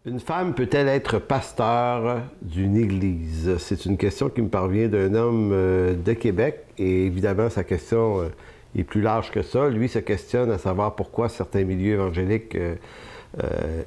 Une femme peut-elle être pasteur d'une église? C'est une question qui me parvient d'un homme de Québec et évidemment sa question est plus large que ça. Lui se questionne à savoir pourquoi certains milieux évangéliques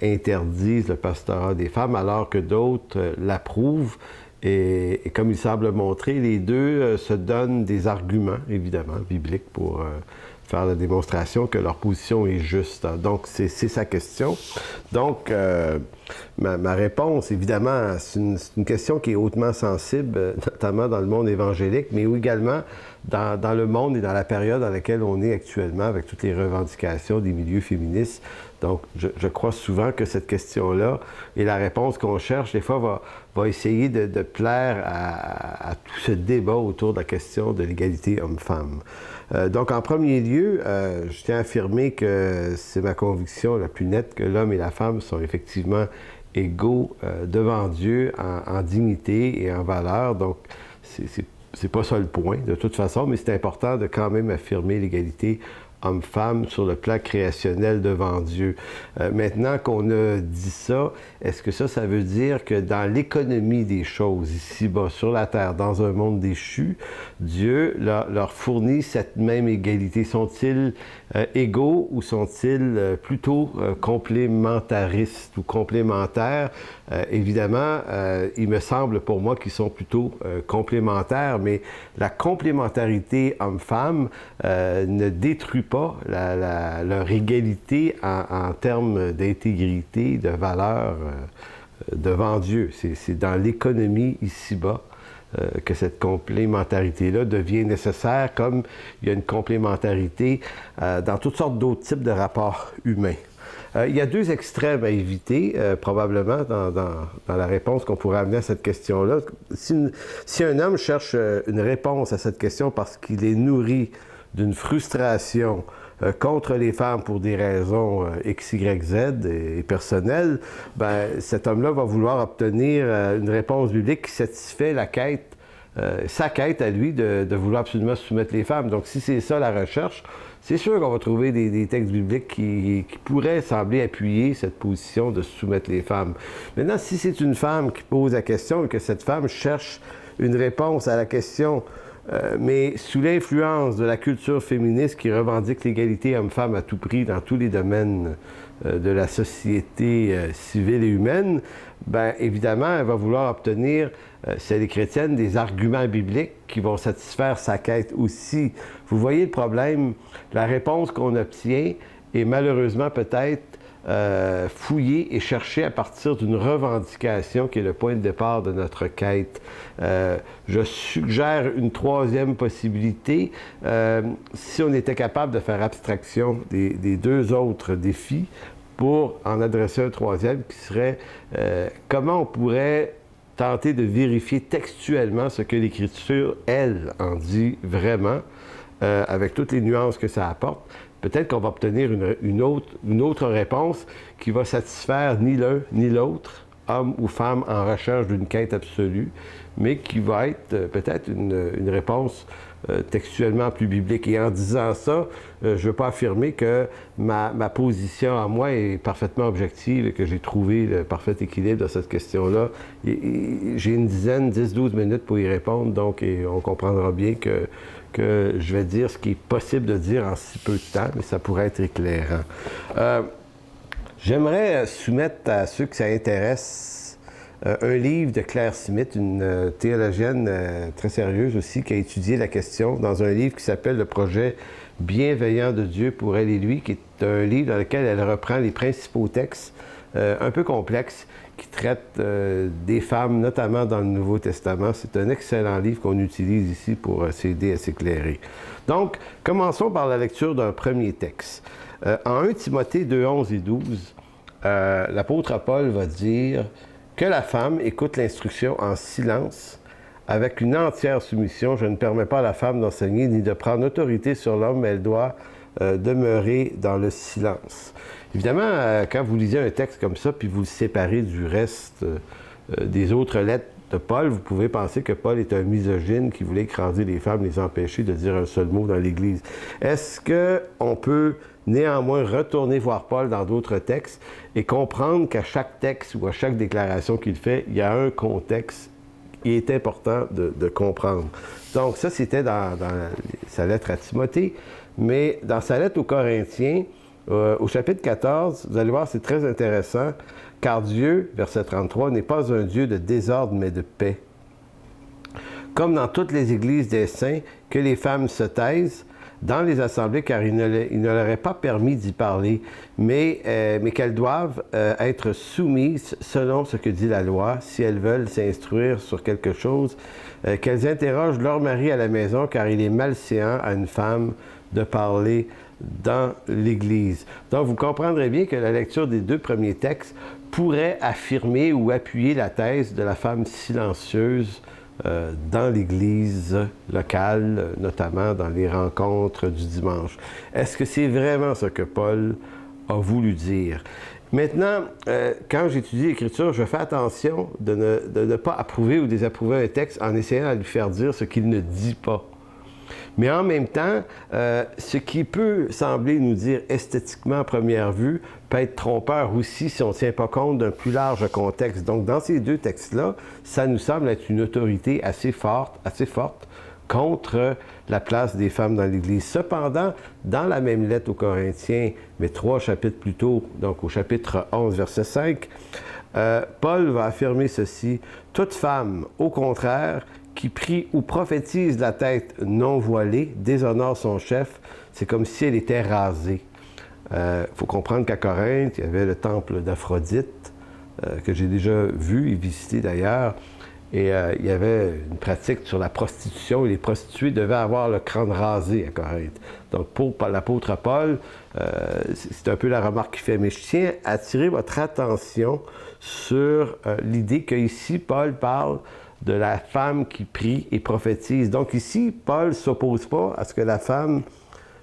interdisent le pastorat des femmes alors que d'autres l'approuvent. Et comme il semble montrer, les deux se donnent des arguments, évidemment, bibliques pour faire la démonstration que leur position est juste. Donc, c'est sa question. Donc, ma réponse, évidemment, c'est une question qui est hautement sensible, notamment dans le monde évangélique, mais également dans le monde et dans la période dans laquelle on est actuellement, avec toutes les revendications des milieux féministes. Donc, je crois souvent que cette question-là et la réponse qu'on cherche, des fois, va essayer de plaire à tout ce débat autour de la question de l'égalité homme-femme. Donc, en premier lieu, je tiens à affirmer que c'est ma conviction la plus nette que l'homme et la femme sont effectivement égaux devant Dieu en dignité et en valeur. Donc, c'est pas ça le point, de toute façon, mais c'est important de quand même affirmer l'égalité homme-femme sur le plan créationnel devant Dieu. Maintenant qu'on a dit ça, est-ce que ça veut dire que dans l'économie des choses, ici-bas, sur la terre, dans un monde déchu, Dieu leur fournit cette même égalité? Sont-ils égaux ou sont-ils plutôt complémentaristes ou complémentaires? Évidemment, il me semble pour moi qu'ils sont plutôt complémentaires, mais la complémentarité homme-femme ne détruit pas leur égalité en termes d'intégrité, de valeur devant Dieu. C'est dans l'économie ici-bas que cette complémentarité-là devient nécessaire, comme il y a une complémentarité dans toutes sortes d'autres types de rapports humains. Il y a deux extrêmes à éviter, probablement, dans la réponse qu'on pourrait amener à cette question-là. Si un homme cherche une réponse à cette question parce qu'il est nourri d'une frustration contre les femmes pour des raisons X, Y, Z et personnelles, ben, cet homme-là va vouloir obtenir une réponse biblique qui satisfait sa quête à lui de vouloir absolument soumettre les femmes. Donc, si c'est ça la recherche, c'est sûr qu'on va trouver des textes bibliques qui pourraient sembler appuyer cette position de soumettre les femmes. Maintenant, si c'est une femme qui pose la question et que cette femme cherche une réponse à la question, mais sous l'influence de la culture féministe qui revendique l'égalité homme-femme à tout prix dans tous les domaines de la société civile et humaine, bien évidemment, elle va vouloir obtenir, si elle est chrétienne, des arguments bibliques qui vont satisfaire sa quête aussi. Vous voyez le problème? La réponse qu'on obtient est malheureusement peut-être fouiller et chercher à partir d'une revendication qui est le point de départ de notre quête. Je suggère une troisième possibilité. Si on était capable de faire abstraction des deux autres défis pour en adresser un troisième qui serait comment on pourrait tenter de vérifier textuellement ce que l'Écriture, elle, en dit vraiment, avec toutes les nuances que ça apporte. Peut-être qu'on va obtenir une autre réponse qui va satisfaire ni l'un ni l'autre, homme ou femme en recherche d'une quête absolue, mais qui va être peut-être une réponse textuellement plus biblique. Et en disant ça, je ne veux pas affirmer que ma position à moi est parfaitement objective et que j'ai trouvé le parfait équilibre dans cette question-là. J'ai une 10-12 minutes pour y répondre, donc on comprendra bien que je vais dire ce qui est possible de dire en si peu de temps, mais ça pourrait être éclairant. J'aimerais soumettre à ceux que ça intéresse un livre de Claire Smith, une théologienne très sérieuse aussi, qui a étudié la question dans un livre qui s'appelle « Le projet bienveillant de Dieu pour elle et lui », qui est un livre dans lequel elle reprend les principaux textes un peu complexes qui traitent des femmes, notamment dans le Nouveau Testament. C'est un excellent livre qu'on utilise ici pour s'aider à s'éclairer. Donc, commençons par la lecture d'un premier texte. En 1 Timothée 2, 11 et 12, l'apôtre Paul va dire que la femme écoute l'instruction en silence, avec une entière soumission. Je ne permets pas à la femme d'enseigner ni de prendre autorité sur l'homme, mais elle doit demeurer dans le silence. Évidemment, quand vous lisez un texte comme ça, puis vous le séparez du reste des autres lettres de Paul, vous pouvez penser que Paul est un misogyne qui voulait écraser les femmes, les empêcher de dire un seul mot dans l'Église. Est-ce qu'on peut néanmoins retourner voir Paul dans d'autres textes et comprendre qu'à chaque texte ou à chaque déclaration qu'il fait, il y a un contexte qui est important de comprendre. Donc ça, c'était dans sa lettre à Timothée, mais dans sa lettre aux Corinthiens, au chapitre 14, vous allez voir, c'est très intéressant, car Dieu, verset 33, n'est pas un Dieu de désordre, mais de paix. Comme dans toutes les églises des saints, que les femmes se taisent dans les assemblées, car il ne leur est pas permis d'y parler, mais qu'elles doivent être soumises selon ce que dit la loi, si elles veulent s'instruire sur quelque chose, qu'elles interrogent leur mari à la maison, car il est malséant à une femme de parler dans l'Église. Donc, vous comprendrez bien que la lecture des deux premiers textes pourrait affirmer ou appuyer la thèse de la femme silencieuse dans l'Église locale, notamment dans les rencontres du dimanche. Est-ce que c'est vraiment ce que Paul a voulu dire? Maintenant, quand j'étudie l'Écriture, je fais attention de ne pas approuver ou désapprouver un texte en essayant de lui faire dire ce qu'il ne dit pas. Mais en même temps, ce qui peut sembler nous dire esthétiquement à première vue peut être trompeur aussi si on ne tient pas compte d'un plus large contexte. Donc, dans ces deux textes-là, ça nous semble être une autorité assez forte contre la place des femmes dans l'Église. Cependant, dans la même lettre aux Corinthiens, mais 3 chapitres plus tôt, donc au chapitre 11, verset 5, Paul va affirmer ceci: « Toute femme, au contraire, qui prie ou prophétise la tête non voilée, déshonore son chef, c'est comme si elle était rasée. » Faut comprendre qu'à Corinthe, il y avait le temple d'Aphrodite, que j'ai déjà vu et visité d'ailleurs, et il y avait une pratique sur la prostitution, et les prostituées devaient avoir le crâne rasé à Corinthe. Donc pour l'apôtre Paul, c'est un peu la remarque qu'il fait, mais je tiens à attirer votre attention sur l'idée qu'ici, Paul parle de la femme qui prie et prophétise. Donc ici, Paul ne s'oppose pas à ce que la femme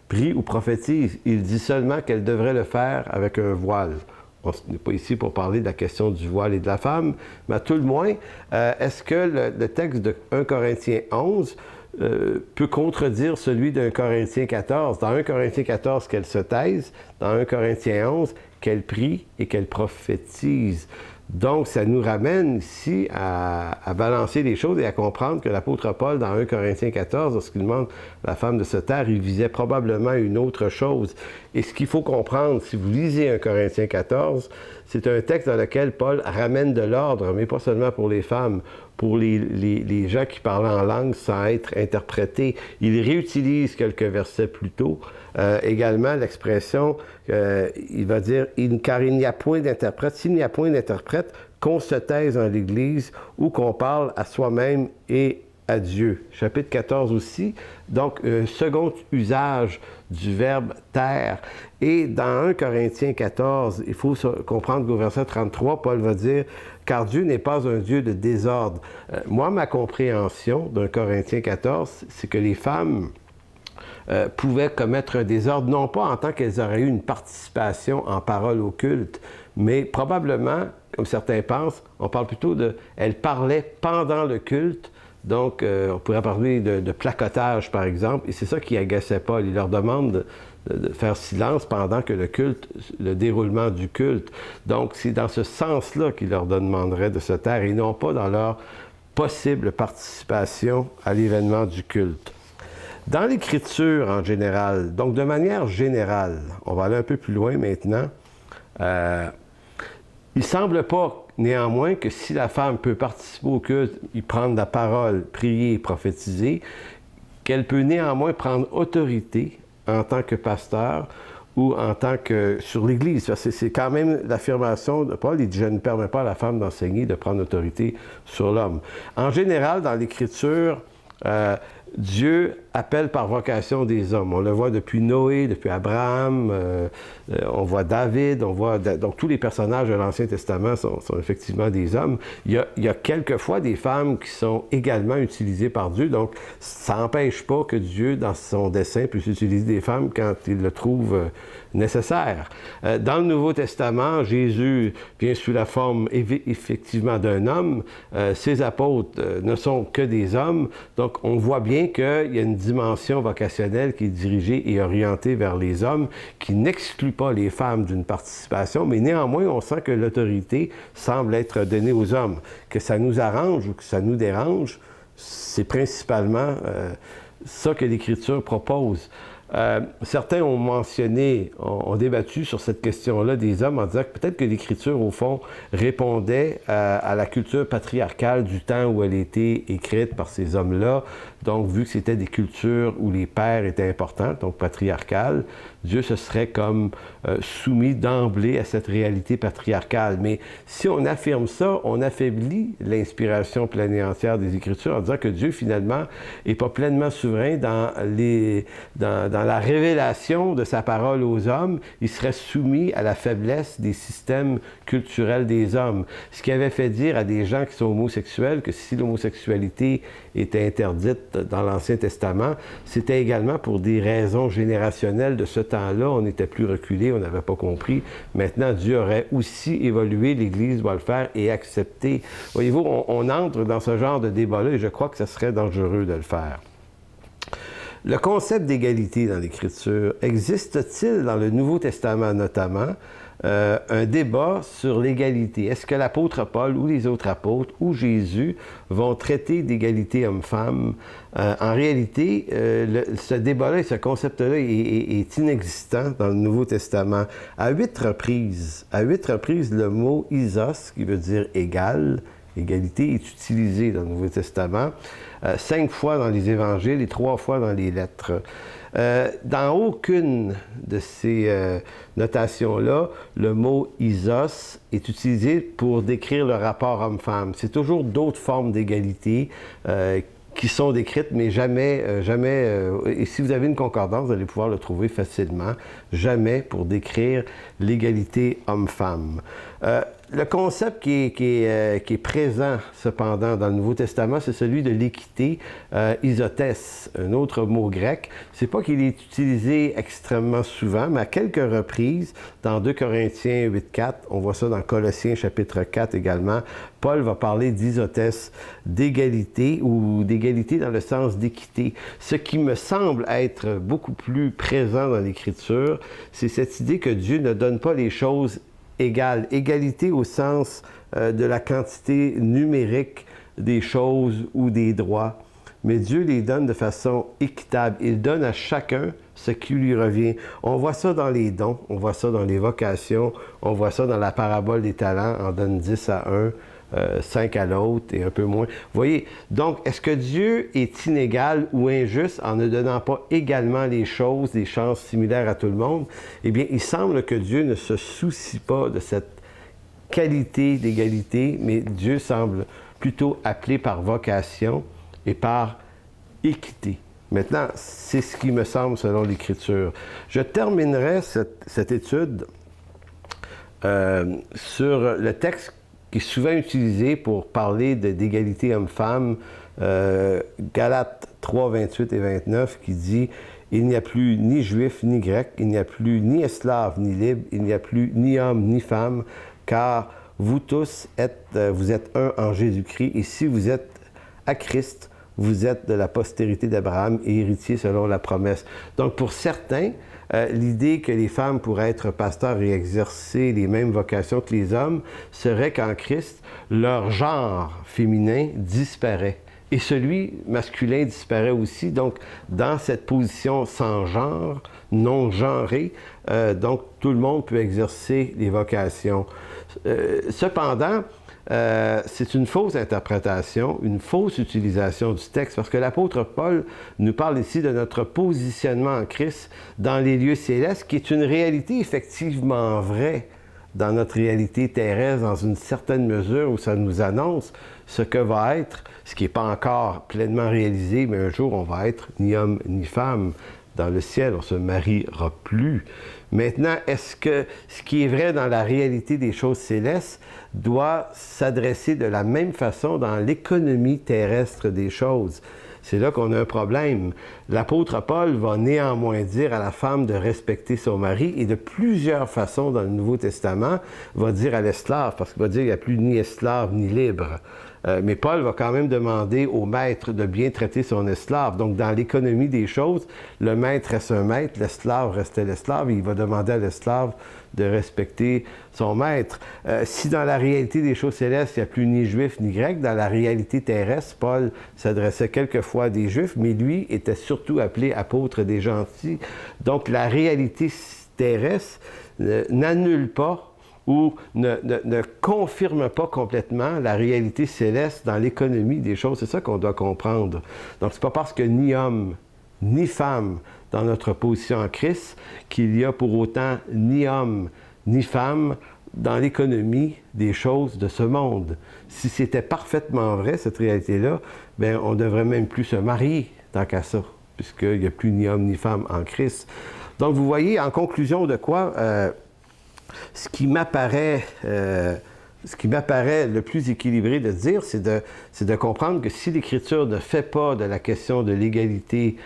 prie ou prophétise. Il dit seulement qu'elle devrait le faire avec un voile. On n'est pas ici pour parler de la question du voile et de la femme, mais à tout le moins, est-ce que le texte de 1 Corinthiens 11 peut contredire celui d'un Corinthiens 14? Dans 1 Corinthiens 14, qu'elle se taise. Dans 1 Corinthiens 11, qu'elle prie et qu'elle prophétise. Donc, ça nous ramène ici à balancer les choses et à comprendre que l'apôtre Paul, dans 1 Corinthiens 14, lorsqu'il demande à la femme de se taire, il visait probablement une autre chose. Et ce qu'il faut comprendre, si vous lisez 1 Corinthiens 14, c'est un texte dans lequel Paul ramène de l'ordre, mais pas seulement pour les femmes, pour les gens qui parlent en langue sans être interprétés. Il réutilise quelques versets plus tôt. Également, l'expression, il va dire « car il n'y a point d'interprète ». S'il n'y a point d'interprète, qu'on se taise dans l'Église ou qu'on parle à soi-même et à Dieu. Chapitre 14 aussi. Donc, un second usage du verbe « taire ». Et dans 1 Corinthiens 14, il faut comprendre qu'au verset 33, Paul va dire « car Dieu n'est pas un Dieu de désordre ». Moi, ma compréhension d'un Corinthiens 14, c'est que les femmes pouvaient commettre un désordre, non pas en tant qu'elles auraient eu une participation en parole au culte, mais probablement, comme certains pensent, on parle plutôt de... Elles parlaient pendant le culte, donc on pourrait parler de placotage, par exemple, et c'est ça qui agaçait Paul. Il leur demande de faire silence pendant que le déroulement du culte. Donc, c'est dans ce sens-là qu'il leur demanderait de se taire, et non pas dans leur possible participation à l'événement du culte. Dans l'Écriture en général, donc de manière générale, on va aller un peu plus loin maintenant, il ne semble pas néanmoins que si la femme peut participer au culte, y prendre la parole, prier, prophétiser, qu'elle peut néanmoins prendre autorité en tant que pasteur ou en tant que sur l'Église. Parce que c'est quand même l'affirmation de Paul, il dit « Je ne permets pas à la femme d'enseigner, de prendre autorité sur l'homme ». En général, dans l'Écriture, Dieu appelle par vocation des hommes. On le voit depuis Noé, depuis Abraham, on voit David, donc tous les personnages de l'Ancien Testament sont effectivement des hommes. Il y a quelquefois des femmes qui sont également utilisées par Dieu, donc ça n'empêche pas que Dieu, dans son dessein, puisse utiliser des femmes quand il le trouve nécessaire. Dans le Nouveau Testament, Jésus vient sous la forme effectivement d'un homme. Ses apôtres ne sont que des hommes, donc on voit bien qu'il y a une dimension vocationnelle qui est dirigée et orientée vers les hommes, qui n'exclut pas les femmes d'une participation, mais néanmoins, on sent que l'autorité semble être donnée aux hommes. Que ça nous arrange ou que ça nous dérange, c'est principalement ça que l'Écriture propose. Certains ont mentionné, ont débattu sur cette question-là des hommes en disant que peut-être que l'Écriture, au fond, répondait à la culture patriarcale du temps où elle était écrite par ces hommes-là. Donc, vu que c'était des cultures où les pères étaient importants, donc patriarcales, Dieu se serait comme soumis d'emblée à cette réalité patriarcale. Mais si on affirme ça, on affaiblit l'inspiration pleine et entière des Écritures en disant que Dieu, finalement, n'est pas pleinement souverain dans la révélation de sa parole aux hommes. Il serait soumis à la faiblesse des systèmes culturels des hommes. Ce qui avait fait dire à des gens qui sont homosexuels que si l'homosexualité était interdite dans l'Ancien Testament, c'était également pour des raisons générationnelles de ce temps-là. On était plus reculé, on n'avait pas compris. Maintenant, Dieu aurait aussi évolué, l'Église doit le faire et accepter. Voyez-vous, on entre dans ce genre de débat-là et je crois que ce serait dangereux de le faire. Le concept d'égalité dans l'Écriture, existe-t-il dans le Nouveau Testament notamment un débat sur l'égalité? Est-ce que l'apôtre Paul ou les autres apôtres ou Jésus vont traiter d'égalité homme-femme? En réalité, ce débat-là et ce concept-là est inexistant dans le Nouveau Testament. À 8 reprises, le mot « isos », qui veut dire « égal », égalité est utilisé dans le Nouveau Testament, 5 fois dans les Évangiles et 3 fois dans les Lettres. Dans aucune de ces notations-là, le mot « isos » est utilisé pour décrire le rapport homme-femme. C'est toujours d'autres formes d'égalité qui sont décrites, mais jamais, et si vous avez une concordance, vous allez pouvoir le trouver facilement, jamais pour décrire l'égalité homme-femme. Le concept qui est présent, cependant, dans le Nouveau Testament, c'est celui de l'équité, isotès, un autre mot grec. C'est pas qu'il est utilisé extrêmement souvent, mais à quelques reprises, dans 2 Corinthiens 8.4, on voit ça dans Colossiens chapitre 4 également, Paul va parler d'isotès, d'égalité, ou d'égalité dans le sens d'équité. Ce qui me semble être beaucoup plus présent dans l'Écriture, c'est cette idée que Dieu ne donne pas les choses égale. Égalité au sens de la quantité numérique des choses ou des droits. Mais Dieu les donne de façon équitable. Il donne à chacun ce qui lui revient. On voit ça dans les dons, on voit ça dans les vocations, on voit ça dans la parabole des talents, on donne 10 à un, 5 à l'autre et un peu moins. Vous voyez, donc, est-ce que Dieu est inégal ou injuste en ne donnant pas également les choses, des chances similaires à tout le monde? Eh bien, il semble que Dieu ne se soucie pas de cette qualité d'égalité, mais Dieu semble plutôt appelé par vocation et par équité. Maintenant, c'est ce qui me semble selon l'Écriture. Je terminerai cette étude sur le texte qui est souvent utilisé pour parler d'égalité homme-femme, Galates 3, 28 et 29, qui dit « Il n'y a plus ni juif ni grec, il n'y a plus ni esclave ni libre, il n'y a plus ni homme ni femme, car vous tous vous êtes un en Jésus-Christ, et si vous êtes à Christ, vous êtes de la postérité d'Abraham et héritier selon la promesse. » Donc, pour certains, l'idée que les femmes pourraient être pasteurs et exercer les mêmes vocations que les hommes serait qu'en Christ, leur genre féminin disparaît. Et celui masculin disparaît aussi. Donc, dans cette position sans genre, non genrée, donc tout le monde peut exercer les vocations. Cependant, c'est une fausse interprétation, une fausse utilisation du texte, parce que l'apôtre Paul nous parle ici de notre positionnement en Christ dans les lieux célestes, qui est une réalité effectivement vraie dans notre réalité terrestre dans une certaine mesure où ça nous annonce ce que va être, ce qui n'est pas encore pleinement réalisé, mais un jour on va être ni homme ni femme dans le ciel, on ne se mariera plus. Maintenant, est-ce que ce qui est vrai dans la réalité des choses célestes doit s'adresser de la même façon dans l'économie terrestre des choses? C'est là qu'on a un problème. L'apôtre Paul va néanmoins dire à la femme de respecter son mari et de plusieurs façons dans le Nouveau Testament va dire à l'esclave, parce qu'il va dire qu'il n'y a plus ni esclave ni libre. Mais Paul va quand même demander au maître de bien traiter son esclave. Donc, dans l'économie des choses, le maître reste un maître, l'esclave reste l'esclave, et il va demander à l'esclave de respecter son maître. Si dans la réalité des choses célestes, il n'y a plus ni juif ni grec, dans la réalité terrestre, Paul s'adressait quelquefois à des juifs, mais lui était surtout appelé apôtre des gentils. Donc, la réalité terrestre n'annule pas ou ne confirme pas complètement la réalité céleste dans l'économie des choses. C'est ça qu'on doit comprendre. Donc, c'est pas parce que ni homme ni femme dans notre position en Christ qu'il y a pour autant ni homme ni femme dans l'économie des choses de ce monde. Si c'était parfaitement vrai, cette réalité-là, bien, on ne devrait même plus se marier tant qu'à ça, puisqu'il n'y a plus ni homme ni femme en Christ. Donc, vous voyez, en conclusion de quoi... ce qui m'apparaît le plus équilibré de dire, c'est de comprendre que si l'Écriture ne fait pas de la question de l'égalité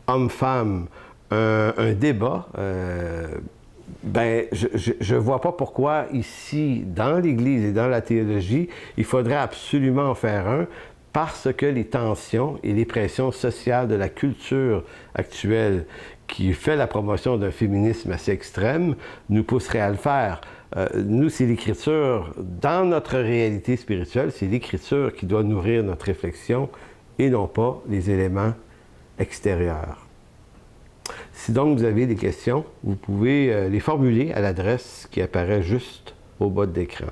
homme-femme un débat, ben, je ne vois pas pourquoi ici, dans l'Église et dans la théologie, il faudrait absolument en faire un, parce que les tensions et les pressions sociales de la culture actuelle qui fait la promotion d'un féminisme assez extrême, nous pousserait à le faire. Nous, c'est l'Écriture, dans notre réalité spirituelle, c'est l'Écriture qui doit nourrir notre réflexion et non pas les éléments extérieurs. Si donc vous avez des questions, vous pouvez les formuler à l'adresse qui apparaît juste au bas de l'écran.